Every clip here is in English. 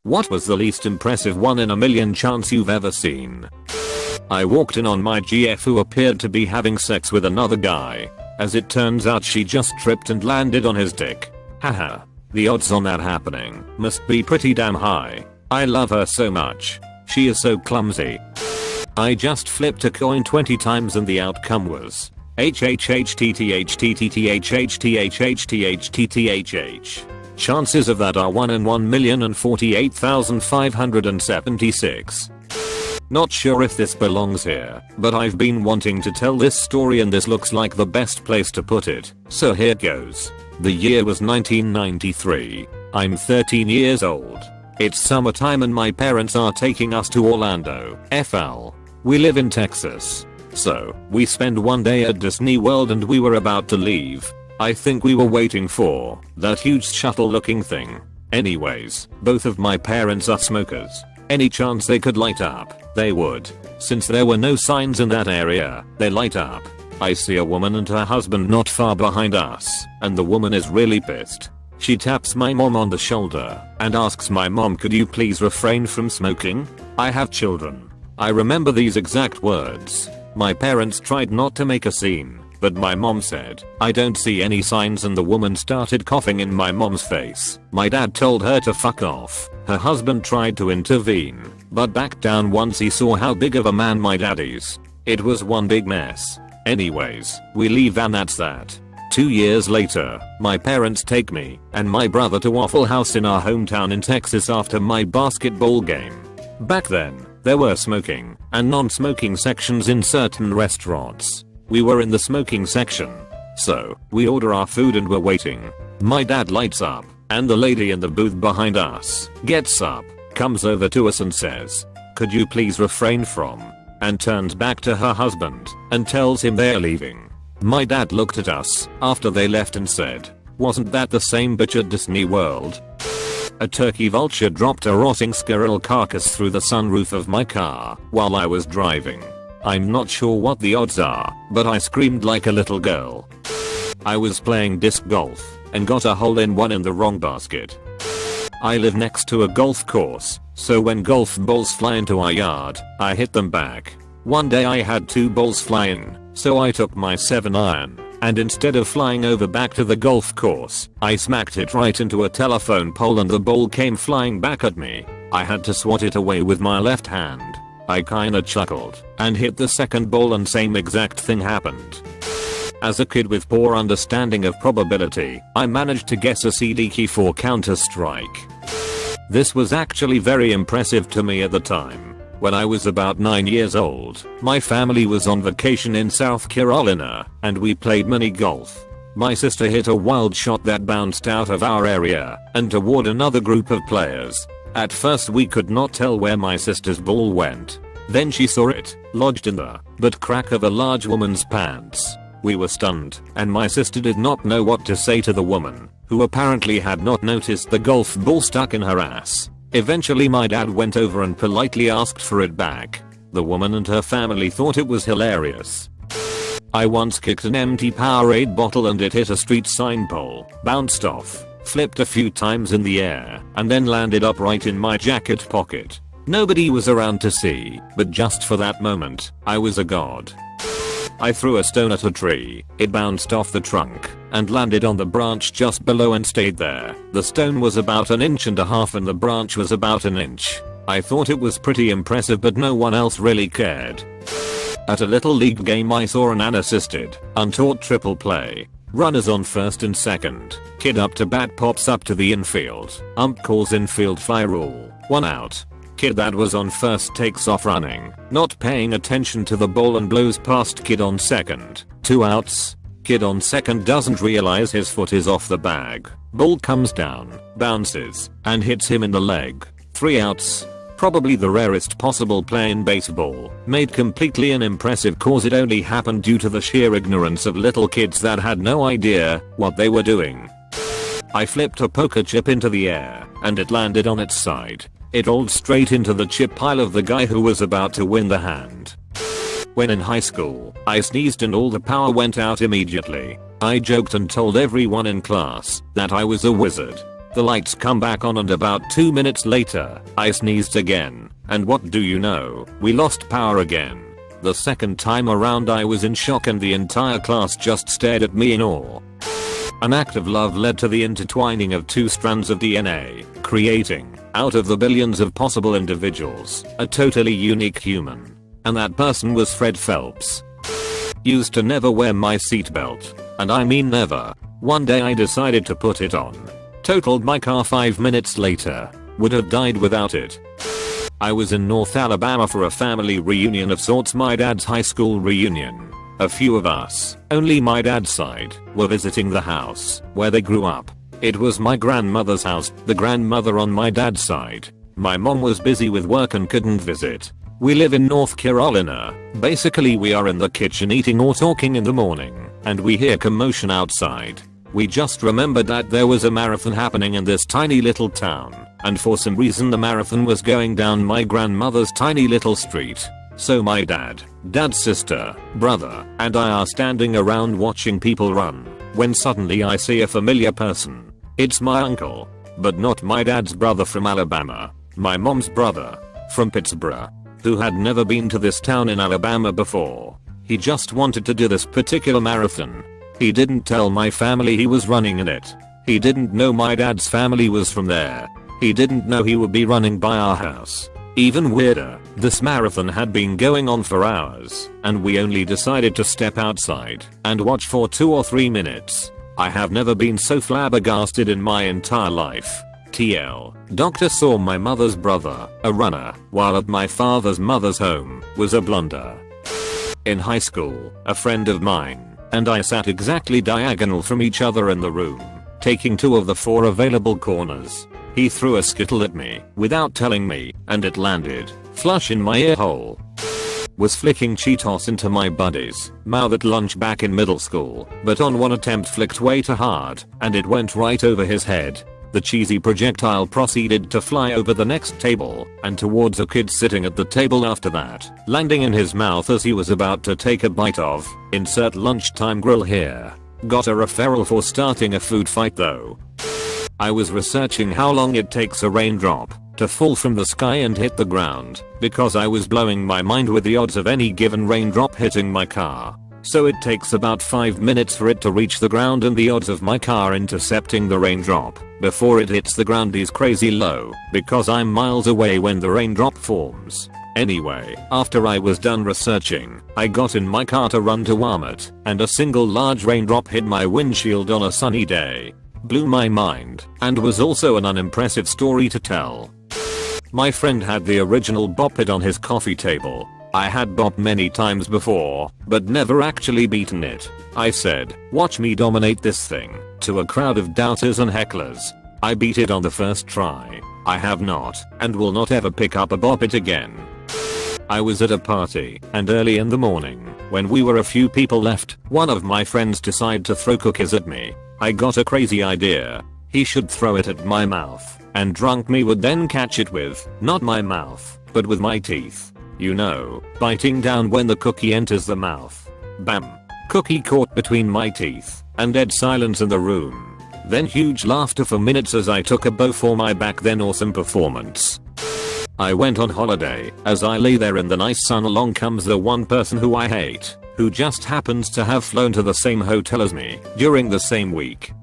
What was the least impressive 1 in a million chance you've ever seen? I walked in on my GF who appeared to be having sex with another guy. As it turns out she just tripped and landed on his dick. Haha. The odds on that happening must be pretty damn high. I love her so much. She is so clumsy. I just flipped a coin 20 times and the outcome was HHHTTHTTHHTHTHTHTHTHTH. Chances of that are 1 in 1,048,576. Not sure if this belongs here, but I've been wanting to tell this story and this looks like the best place to put it, so here goes. The year was 1993. I'm 13 years old. It's summertime and my parents are taking us to Orlando, FL. We live in Texas. So, we spend one day at Disney World and we were about to leave. I think we were waiting for that huge shuttle looking thing. Anyways, both of my parents are smokers. Any chance they could light up, they would. Since there were no signs in that area, they light up. I see a woman and her husband not far behind us, and the woman is really pissed. She taps my mom on the shoulder and asks my mom, could you please refrain from smoking? I have children. I remember these exact words. My parents tried not to make a scene, but my mom said, I don't see any signs, and the woman started coughing in my mom's face. My dad told her to fuck off. Her husband tried to intervene, but backed down once he saw how big of a man my dad is. It was one big mess. Anyways, we leave and that's that. 2 years later, my parents take me and my brother to Waffle House in our hometown in Texas after my basketball game. Back then, there were smoking and non-smoking sections in certain restaurants. We were in the smoking section. So, we order our food and we're waiting. My dad lights up, and the lady in the booth behind us gets up, comes over to us and says, could you please refrain from, and turns back to her husband and tells him they're leaving. My dad looked at us after they left and said, wasn't that the same bitch at Disney World? A turkey vulture dropped a rotting squirrel carcass through the sunroof of my car while I was driving. I'm not sure what the odds are, but I screamed like a little girl. I was playing disc golf and got a hole-in-one in the wrong basket. I live next to a golf course, so when golf balls fly into our yard, I hit them back. One day I had 2 balls fly in, so I took my 7-iron, and instead of flying over back to the golf course, I smacked it right into a telephone pole and the ball came flying back at me. I had to swat it away with my left hand. I kinda chuckled and hit the second ball and same exact thing happened. As a kid with poor understanding of probability, I managed to guess a CD key for Counter-Strike. This was actually very impressive to me at the time. When I was about 9 years old, my family was on vacation in South Carolina, and we played mini golf. My sister hit a wild shot that bounced out of our area and toward another group of players. At first we could not tell where my sister's ball went. Then she saw it, lodged in the butt crack of a large woman's pants. We were stunned, and my sister did not know what to say to the woman, who apparently had not noticed the golf ball stuck in her ass. Eventually my dad went over and politely asked for it back. The woman and her family thought it was hilarious. I once kicked an empty Powerade bottle and it hit a street sign pole, bounced off, flipped a few times in the air, and then landed upright in my jacket pocket. Nobody was around to see, but just for that moment, I was a god. I threw a stone at a tree, it bounced off the trunk, and landed on the branch just below and stayed there. The stone was about 1.5 inches and the branch was about 1 inch. I thought it was pretty impressive but no one else really cared. At a little league game I saw an unassisted, untaught triple play. Runners on first and second. Kid up to bat pops up to the infield. Ump calls infield fly rule. 1 out. Kid that was on first takes off running, not paying attention to the ball and blows past kid on second. 2 outs. Kid on second doesn't realize his foot is off the bag. Ball comes down, bounces, and hits him in the leg. 3 outs. Probably the rarest possible play in baseball, made completely unimpressive cause it only happened due to the sheer ignorance of little kids that had no idea what they were doing. I flipped a poker chip into the air, and it landed on its side. It rolled straight into the chip pile of the guy who was about to win the hand. When in high school, I sneezed and all the power went out immediately. I joked and told everyone in class that I was a wizard. The lights come back on and about 2 minutes later, I sneezed again. And what do you know? We lost power again. The second time around I was in shock and the entire class just stared at me in awe. An act of love led to the intertwining of 2 strands of DNA, creating, out of the billions of possible individuals, a totally unique human. And that person was Fred Phelps. Used to never wear my seatbelt. And I mean never. One day I decided to put it on. Totaled my car 5 minutes later. Would have died without it. I was in North Alabama for a family reunion of sorts, my dad's high school reunion. A few of us, only my dad's side, were visiting the house where they grew up. It was my grandmother's house, the grandmother on my dad's side. My mom was busy with work and couldn't visit. We live in North Carolina. Basically we are in the kitchen eating or talking in the morning, and we hear commotion outside. We just remembered that there was a marathon happening in this tiny little town, and for some reason the marathon was going down my grandmother's tiny little street. So my dad's sister, brother, and I are standing around watching people run, when suddenly I see a familiar person. It's my uncle. But not my dad's brother from Alabama. My mom's brother. From Pittsburgh. Who had never been to this town in Alabama before. He just wanted to do this particular marathon. He didn't tell my family he was running in it. He didn't know my dad's family was from there. He didn't know he would be running by our house. Even weirder, this marathon had been going on for hours, and we only decided to step outside and watch for 2 or 3 minutes. I have never been so flabbergasted in my entire life. TL. Doctor saw my mother's brother, a runner, while at my father's mother's home, was a blunder. In high school, a friend of mine and I sat exactly diagonal from each other in the room, taking 2 of the 4 available corners. He threw a Skittle at me without telling me, and it landed flush in my ear hole. Was flicking Cheetos into my buddy's mouth at lunch back in middle school, but on one attempt flicked way too hard, and it went right over his head. The cheesy projectile proceeded to fly over the next table and towards a kid sitting at the table after that, landing in his mouth as he was about to take a bite of, insert lunchtime grill here. Got a referral for starting a food fight though. I was researching how long it takes a raindrop to fall from the sky and hit the ground, because I was blowing my mind with the odds of any given raindrop hitting my car. So it takes about 5 minutes for it to reach the ground, and the odds of my car intercepting the raindrop before it hits the ground is crazy low, because I'm miles away when the raindrop forms. Anyway, after I was done researching, I got in my car to run to Walmart, and a single large raindrop hit my windshield on a sunny day. Blew my mind, and was also an unimpressive story to tell. My friend had the original Bop It on his coffee table. I had Bop many times before, but never actually beaten it. I said, "Watch me dominate this thing," to a crowd of doubters and hecklers. I beat it on the first try. I have not, and will not ever pick up a Bop It again. I was at a party, and early in the morning, when we were a few people left, one of my friends decided to throw cookies at me. I got a crazy idea. He should throw it at my mouth, and drunk me would then catch it with, not my mouth, but with my teeth. You know, biting down when the cookie enters the mouth. Bam. Cookie caught between my teeth, and dead silence in the room. Then huge laughter for minutes as I took a bow for my back then awesome performance. I went on holiday. As I lay there in the nice sun, along comes the one person who I hate, who just happens to have flown to the same hotel as me during the same week.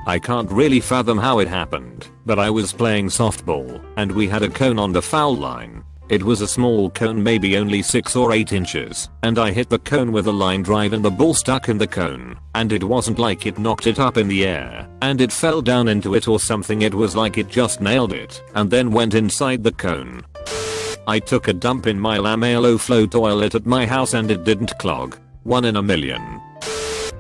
I can't really fathom how it happened, but I was playing softball, and we had a cone on the foul line. It was a small cone, maybe only 6 or 8 inches, and I hit the cone with a line drive and the ball stuck in the cone, and it wasn't like it knocked it up in the air, and it fell down into it or something. It was like it just nailed it, and then went inside the cone. I took a dump in my Lamello Flow toilet at my house and it didn't clog. 1 in a million.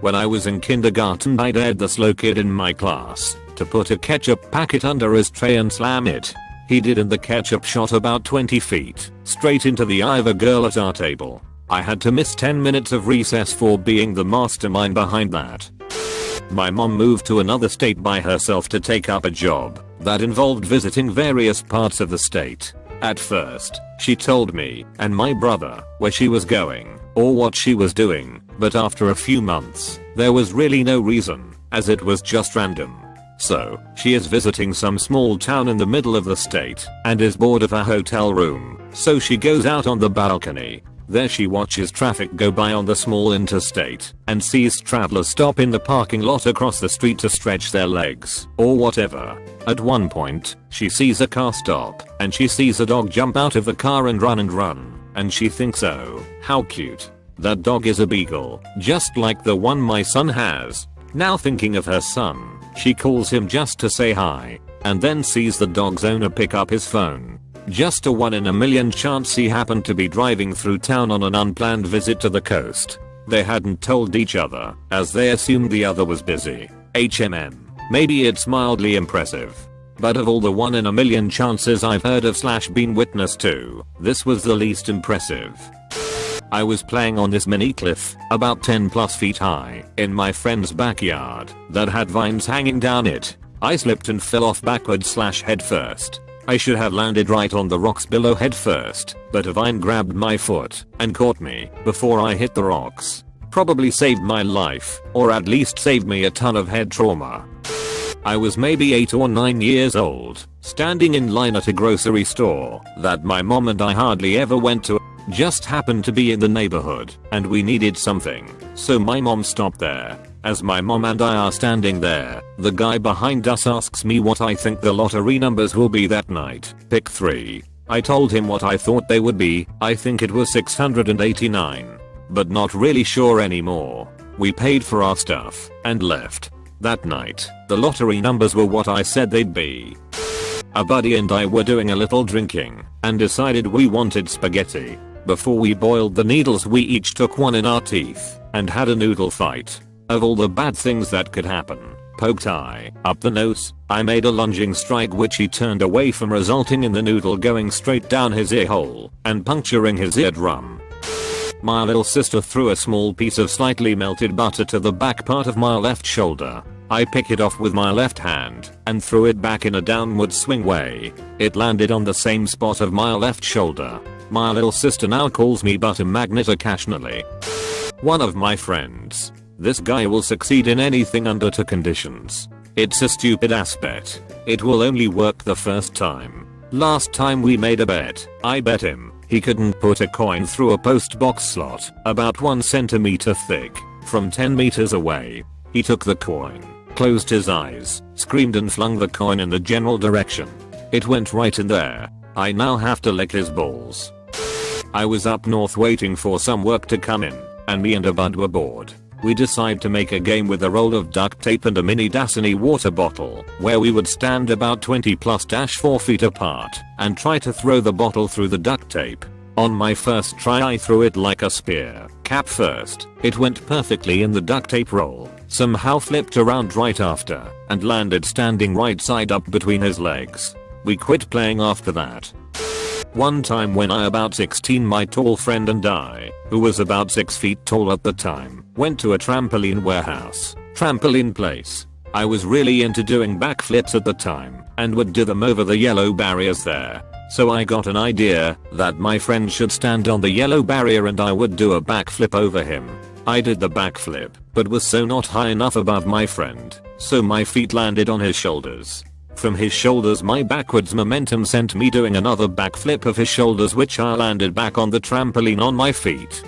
When I was in kindergarten, I dared the slow kid in my class to put a ketchup packet under his tray and slam it. He did, and the ketchup shot about 20 feet straight into the eye of a girl at our table. I had to miss 10 minutes of recess for being the mastermind behind that. My mom moved to another state by herself to take up a job that involved visiting various parts of the state. At first, she told me and my brother where she was going or what she was doing, but after a few months, there was really no reason, as it was just random. So, she is visiting some small town in the middle of the state and is bored of her hotel room, so she goes out on the balcony. There she watches traffic go by on the small interstate and sees travelers stop in the parking lot across the street to stretch their legs or whatever. At one point, she sees a car stop and she sees a dog jump out of the car and run, and she thinks, oh, how cute. That dog is a beagle, just like the one my son has. Now thinking of her son, she calls him just to say hi, and then sees the dog's owner pick up his phone. Just a 1 in a million chance he happened to be driving through town on an unplanned visit to the coast. They hadn't told each other, as they assumed the other was busy. Maybe it's mildly impressive. But of all the 1 in a million chances I've heard of / been witness to, this was the least impressive. I was playing on this mini cliff, about 10 plus feet high, in my friend's backyard, that had vines hanging down it. I slipped and fell off backwards / head first. I should have landed right on the rocks below head first, but a vine grabbed my foot and caught me before I hit the rocks. Probably saved my life, or at least saved me a ton of head trauma. I was maybe 8 or 9 years old, standing in line at a grocery store that my mom and I hardly ever went to. Just happened to be in the neighborhood, and we needed something, so my mom stopped there. As my mom and I are standing there, the guy behind us asks me what I think the lottery numbers will be that night. Pick 3. I told him what I thought they would be. I think it was 689. But not really sure anymore. We paid for our stuff and left. That night, the lottery numbers were what I said they'd be. A buddy and I were doing a little drinking and decided we wanted spaghetti. Before we boiled the needles, we each took one in our teeth and had a noodle fight. Of all the bad things that could happen, poked eye up the nose, I made a lunging strike which he turned away from, resulting in the noodle going straight down his ear hole and puncturing his eardrum. My little sister threw a small piece of slightly melted butter to the back part of my left shoulder. I picked it off with my left hand and threw it back in a downward swing way. It landed on the same spot of my left shoulder. My little sister now calls me butter magnet occasionally. One of my friends. This guy will succeed in anything under 2 conditions. It's a stupid ass bet. It will only work the first time. Last time we made a bet, I bet him he couldn't put a coin through a post box slot about 1 centimeter thick from 10 meters away. He took the coin, closed his eyes, screamed and flung the coin in the general direction. It went right in there. I now have to lick his balls. I was up north waiting for some work to come in, and me and a bud were bored. We decided to make a game with a roll of duct tape and a mini Dasani water bottle, where we would stand about 20 plus - 4 feet apart and try to throw the bottle through the duct tape. On my first try I threw it like a spear, cap first. It went perfectly in the duct tape roll, somehow flipped around right after, and landed standing right side up between his legs. We quit playing after that. One time when I about 16, my tall friend and I, who was about 6 feet tall at the time, went to a trampoline warehouse, trampoline place. I was really into doing backflips at the time and would do them over the yellow barriers there. So I got an idea that my friend should stand on the yellow barrier and I would do a backflip over him. I did the backflip, but was so not high enough above my friend, so my feet landed on his shoulders. From his shoulders my backwards momentum sent me doing another backflip of his shoulders, which I landed back on the trampoline on my feet.